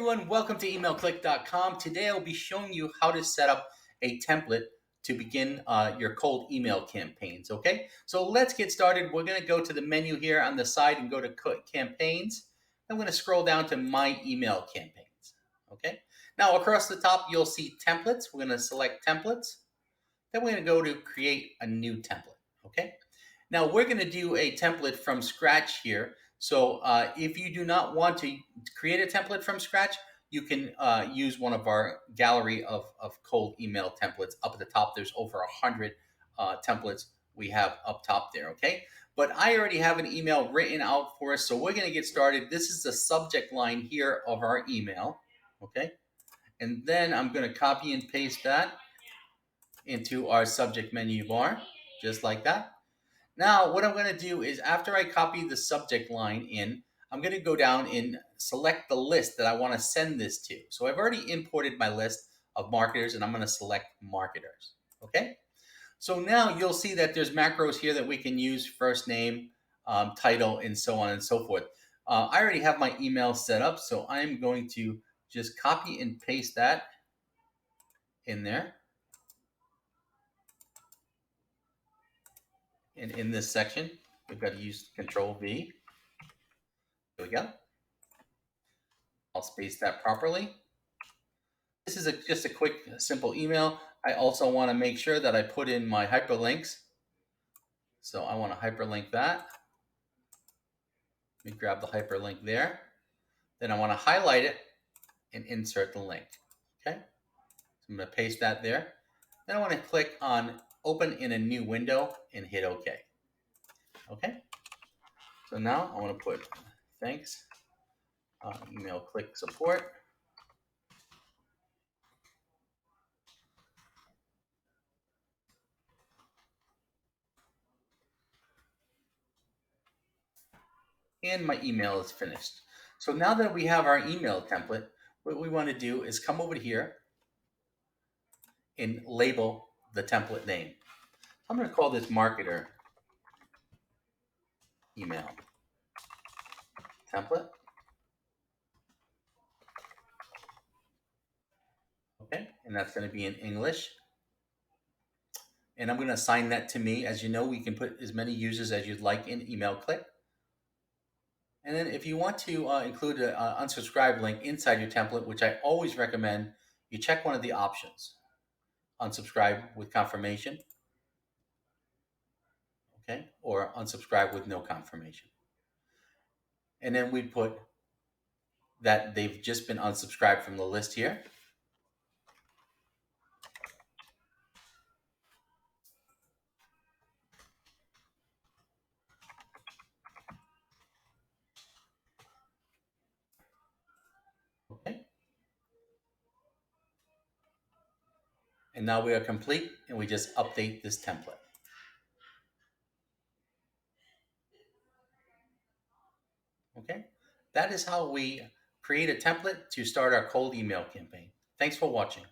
everyone, welcome to emailclick.com. Today I'll be showing you how to set up a template to begin your cold email campaigns, okay? So let's get started. We're gonna go to the menu here on the side and go to campaigns. I'm gonna scroll down to my email campaigns, okay? Now across the top, you'll see templates. We're gonna select templates. Then we're gonna go to create a new template, okay? Now we're gonna do a template from scratch here. So if you do not want to create a template from scratch, you can use one of our gallery of cold email templates. Up at the top, there's over 100 templates we have up top there, okay? But I already have an email written out for us, so we're gonna get started. This is the subject line here of our email, okay? And then I'm gonna copy and paste that into our subject menu bar, just like that. Now, what I'm going to do is after I copy the subject line in, I'm going to go down and select the list that I want to send this to. So I've already imported my list of marketers and I'm going to select marketers. Okay. So now you'll see that there's macros here that we can use: first name, title, and so on and so forth. I already have my email set up, so I'm going to just copy and paste that in there. And in this section, we've got to use Control V. There we go. I'll space that properly. This is just a quick, simple email. I also want to make sure that I put in my hyperlinks. So I want to hyperlink that. Let me grab the hyperlink there. Then I want to highlight it and insert the link. Okay. So I'm going to paste that there. Then I want to click on Open in a New Window and hit OK. Okay. So now I want to put thanks, email click support. And my email is finished. So now that we have our email template, what we want to do is come over here and label the template name. I'm going to call this marketer email template. Okay, and that's going to be in English. And I'm going to assign that to me. As you know, we can put as many users as you'd like in EmailClick. And then if you want to include an unsubscribe link inside your template, which I always recommend, you check one of the options. Unsubscribe with confirmation. Okay, or unsubscribe with no confirmation. And then we put that they've just been unsubscribed from the list here. Okay. And now we are complete, and we just update this template. Okay. That is how we create a template to start our cold email campaign. Thanks for watching.